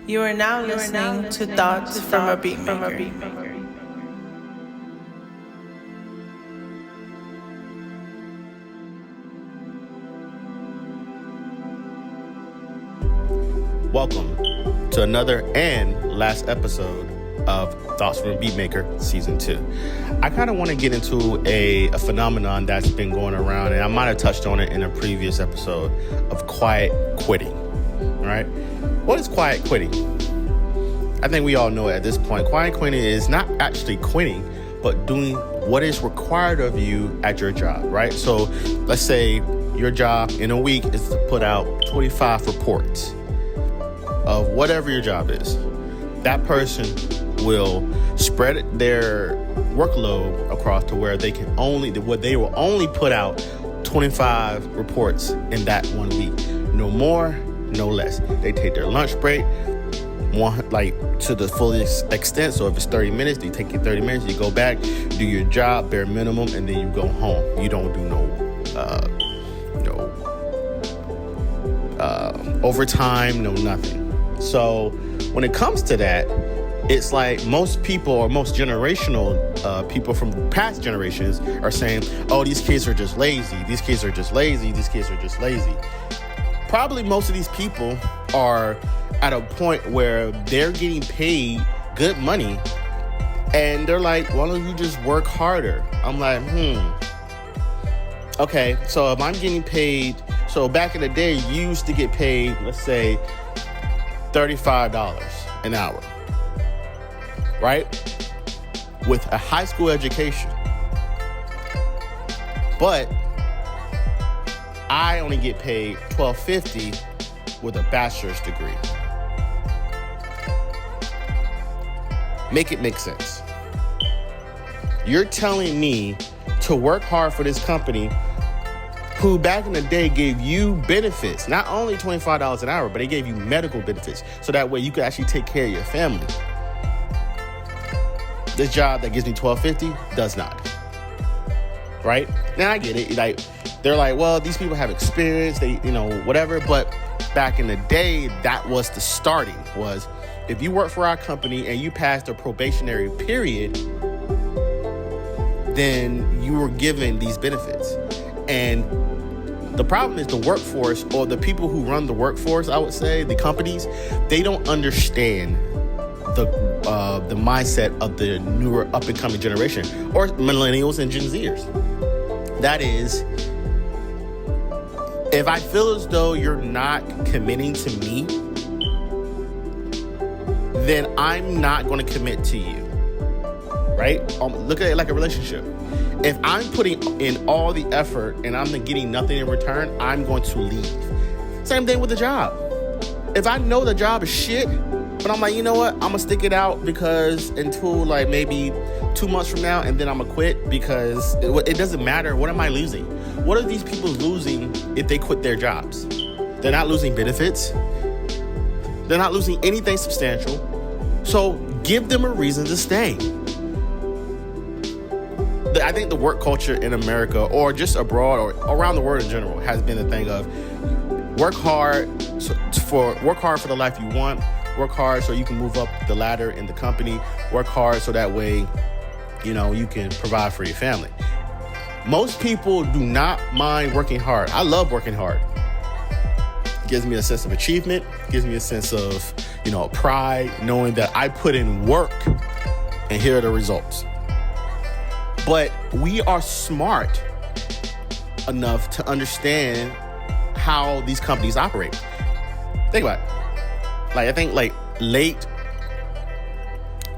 You are now listening to Thoughts from a Beatmaker. Welcome to another and last episode of Thoughts from a Beatmaker Season 2. I kind of want to get into a phenomenon that's been going around, and I might have touched on it in a previous episode, of quiet quitting, right? What is quiet quitting? I think we all know it at this point. Quiet quitting is not actually quitting, but doing what is required of you at your job, right? So let's say your job in a week is to put out 25 reports of whatever your job is. That person will spread their workload across to where they will only put out 25 reports in that 1 week. No more, no less. They take their lunch break to the fullest extent. So if it's 30 minutes, you take your 30 minutes, you go back, do your job, bare minimum, and then you go home. You don't do no overtime, no nothing. So when it comes to that, it's like most people, or most generational people from past generations, are saying, oh, these kids are just lazy. These kids are just lazy. These kids are just lazy. Probably most of these people are at a point where they're getting paid good money, and they're like, why don't you just work harder? I'm like, okay, so if I'm getting paid, so back in the day, you used to get paid, let's say, $35 an hour, right? With a high school education. But I only get paid $12.50 with a bachelor's degree. Make it make sense. You're telling me to work hard for this company who back in the day gave you benefits, not only $25 an hour, but they gave you medical benefits, so that way you could actually take care of your family. This job that gives me $12.50 does not. Right? Now I get it. Like, they're like, well, these people have experience, they, whatever. But back in the day, that was the starting, was if you work for our company and you passed a probationary period, then you were given these benefits. And the problem is the workforce, or the people who run the workforce, I would say, the companies, they don't understand the mindset of the newer up-and-coming generation, or millennials and Gen Zers. That is, if I feel as though you're not committing to me, then I'm not going to commit to you, right? Look at it like a relationship. If I'm putting in all the effort and I'm getting nothing in return, I'm going to leave. Same thing with the job. If I know the job is shit, but I'm like, you know what? I'm going to stick it out because until like maybe 2 months from now, and then I'm going to quit because it doesn't matter. What am I losing? What are these people losing if they quit their jobs? They're not losing benefits. They're not losing anything substantial. So give them a reason to stay. I think the work culture in America, or just abroad, or around the world in general, has been the thing of work hard for the life you want. Work hard so you can move up the ladder in the company. Work hard so that way, you can provide for your family. Most people do not mind working hard. I love working hard. It gives me a sense of achievement. It gives me a sense of, pride, knowing that I put in work and here are the results. But we are smart enough to understand how these companies operate. Think about it. I think late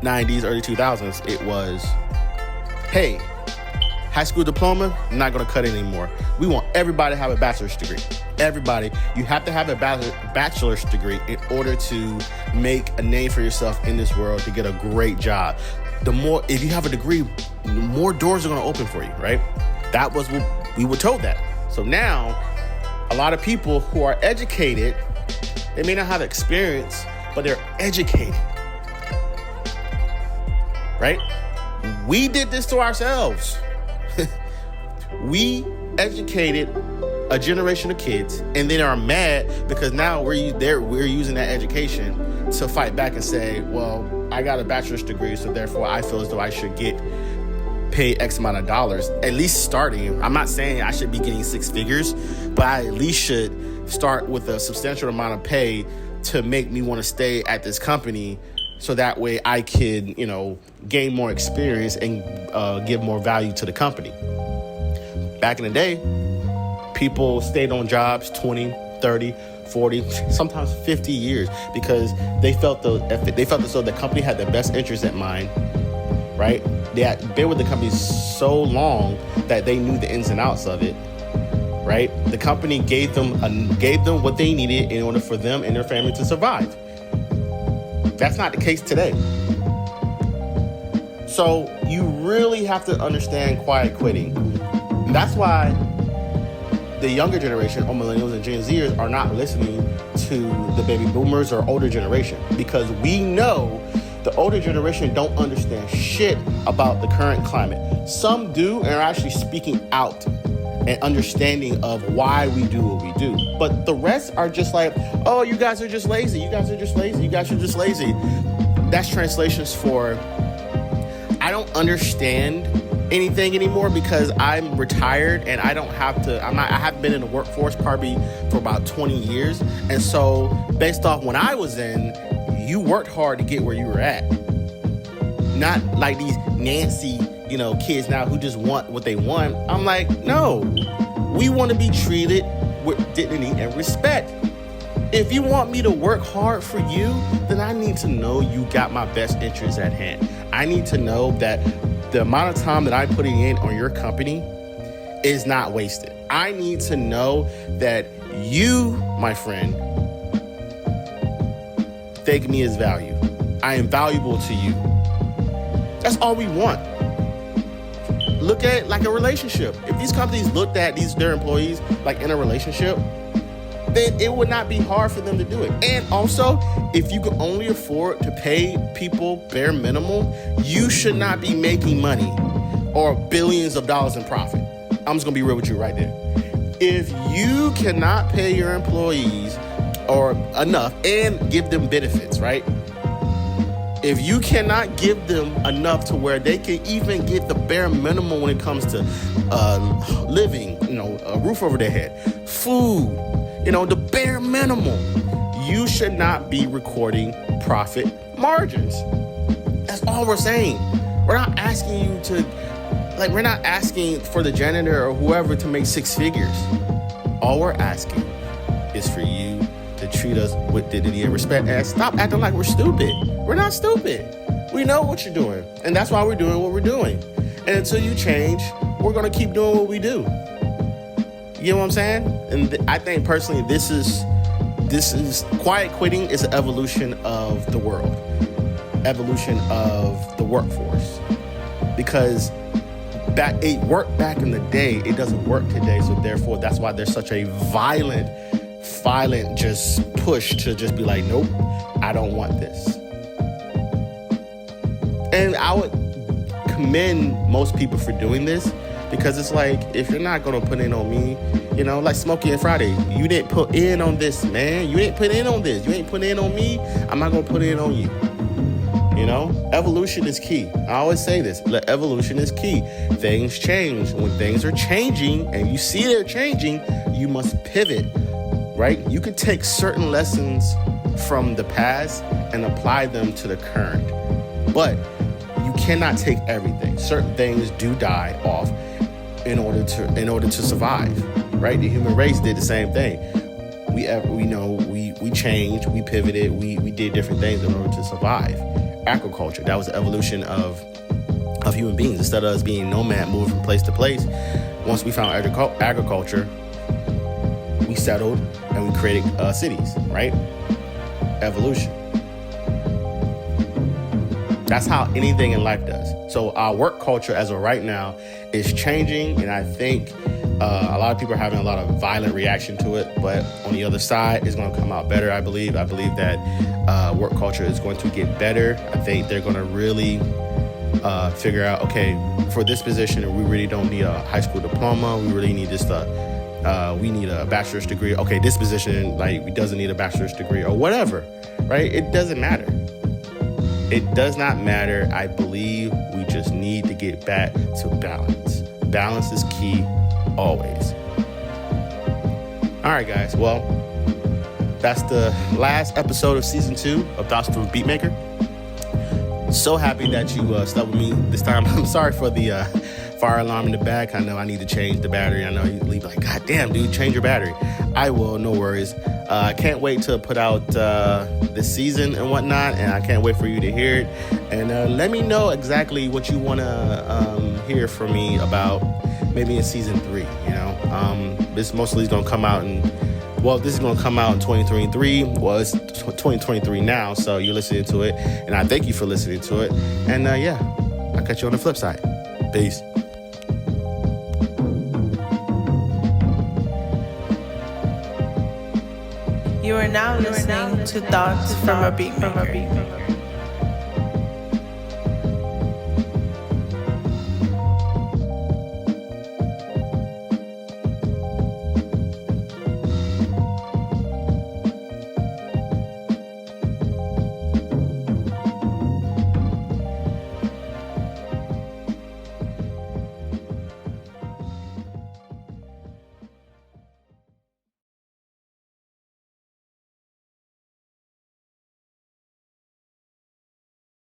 90s, early 2000s, it was, hey, high school diploma, not going to cut it anymore. We want everybody to have a bachelor's degree. Everybody. You have to have a bachelor's degree in order to make a name for yourself in this world, to get a great job. If you have a degree, more doors are going to open for you, right? That was what we were told that. So now, a lot of people who are educated, they may not have experience, but they're educated, right? We did this to ourselves. We educated a generation of kids, and then are mad because now we're using that education to fight back and say, well, I got a bachelor's degree, so therefore I feel as though I should get paid X amount of dollars, at least starting. I'm not saying I should be getting six figures, but I at least should start with a substantial amount of pay to make me want to stay at this company, so that way I could, gain more experience and give more value to the company. Back in the day, people stayed on jobs 20, 30, 40, sometimes 50 years because they felt as though the company had the best interest at mind, right? They had been with the company so long that they knew the ins and outs of it, right? The company gave them what they needed in order for them and their family to survive. That's not the case today. So you really have to understand quiet quitting. And that's why the younger generation, or millennials and Gen Zers, are not listening to the baby boomers or older generation, because we know the older generation don't understand shit about the current climate. Some do and are actually speaking out and understanding of why we do what we do. But the rest are just like, oh, you guys are just lazy. You guys are just lazy. You guys are just lazy. That's translations for, I don't understand anything anymore because I'm retired and I haven't been in the workforce probably for about 20 years. And so based off when I was in, you worked hard to get where you were at. Not like these Nancy, kids now who just want what they want. I'm like, no, we want to be treated with dignity and respect. If you want me to work hard for you, then I need to know you got my best interests at hand. I need to know that the amount of time that I'm putting in on your company is not wasted. I need to know that you, my friend, think me as value. I am valuable to you. That's all we want. Look at it like a relationship. If these companies looked at their employees like in a relationship, then it would not be hard for them to do it. And also, if you can only afford to pay people bare minimum, you should not be making money or billions of dollars in profit. I'm just gonna be real with you right there. If you cannot pay your employees or enough and give them benefits, right? If you cannot give them enough to where they can even get the bare minimum when it comes to living, a roof over their head, food, the bare minimum, you should not be recording profit margins. That's all we're saying. We're not asking you to, we're not asking for the janitor or whoever to make six figures. All we're asking is for you to treat us with dignity and respect and stop acting like we're stupid. We're not stupid. We know what you're doing, and that's why we're doing what we're doing. And until you change, we're gonna keep doing what we do. You know what I'm saying? And I think personally, this is quiet quitting is an evolution of the world, evolution of the workforce, because it worked back in the day. It doesn't work today, so therefore that's why there's such a violent just push to just be like, nope, I don't want this. And I would commend most people for doing this, because it's like, if you're not going to put in on me, like Smokey and Friday, you didn't put in on this, man. You didn't put in on this. You ain't put in on me. I'm not going to put in on you. Evolution is key. I always say this, evolution is key. Things change. When things are changing and you see they're changing, you must pivot, right? You can take certain lessons from the past and apply them to the current, but you cannot take everything. Certain things do die off in order to survive, right? The human race did the same thing. We changed, we pivoted, we did different things in order to survive. Agriculture, that was the evolution of human beings. Instead of us being nomad, moving from place to place, once we found agriculture, we settled and we created cities, right? Evolution. That's how anything in life does. So our work culture as of right now is changing, and I think a lot of people are having a lot of violent reaction to it, but on the other side, it's going to come out better, I believe. I believe that work culture is going to get better. I think they're going to really figure out, okay, for this position, we really don't need a high school diploma. We really need just we need a bachelor's degree. Okay, this position, like, it doesn't need a bachelor's degree or whatever, right? It doesn't matter. It does not matter. I believe we just need to get back to balance. Balance is key always. All right, guys. Well, that's the last episode of season 2 of Thoughts from a Beatmaker. So happy that you stuck with me this time. I'm sorry for the fire alarm in the back. I know I need to change the battery. I know you leave like, God damn, dude, change your battery. I will, no worries. I can't wait to put out this season and whatnot, and I can't wait for you to hear it. And let me know exactly what you want to hear from me about maybe in season 3, you know. This mostly is going to come out this is going to come out in 2023. Well, it's 2023 now, so you're listening to it, and I thank you for listening to it. And yeah, I'll catch you on the flip side. Peace. You are now listening to Thoughts from a Beatmaker.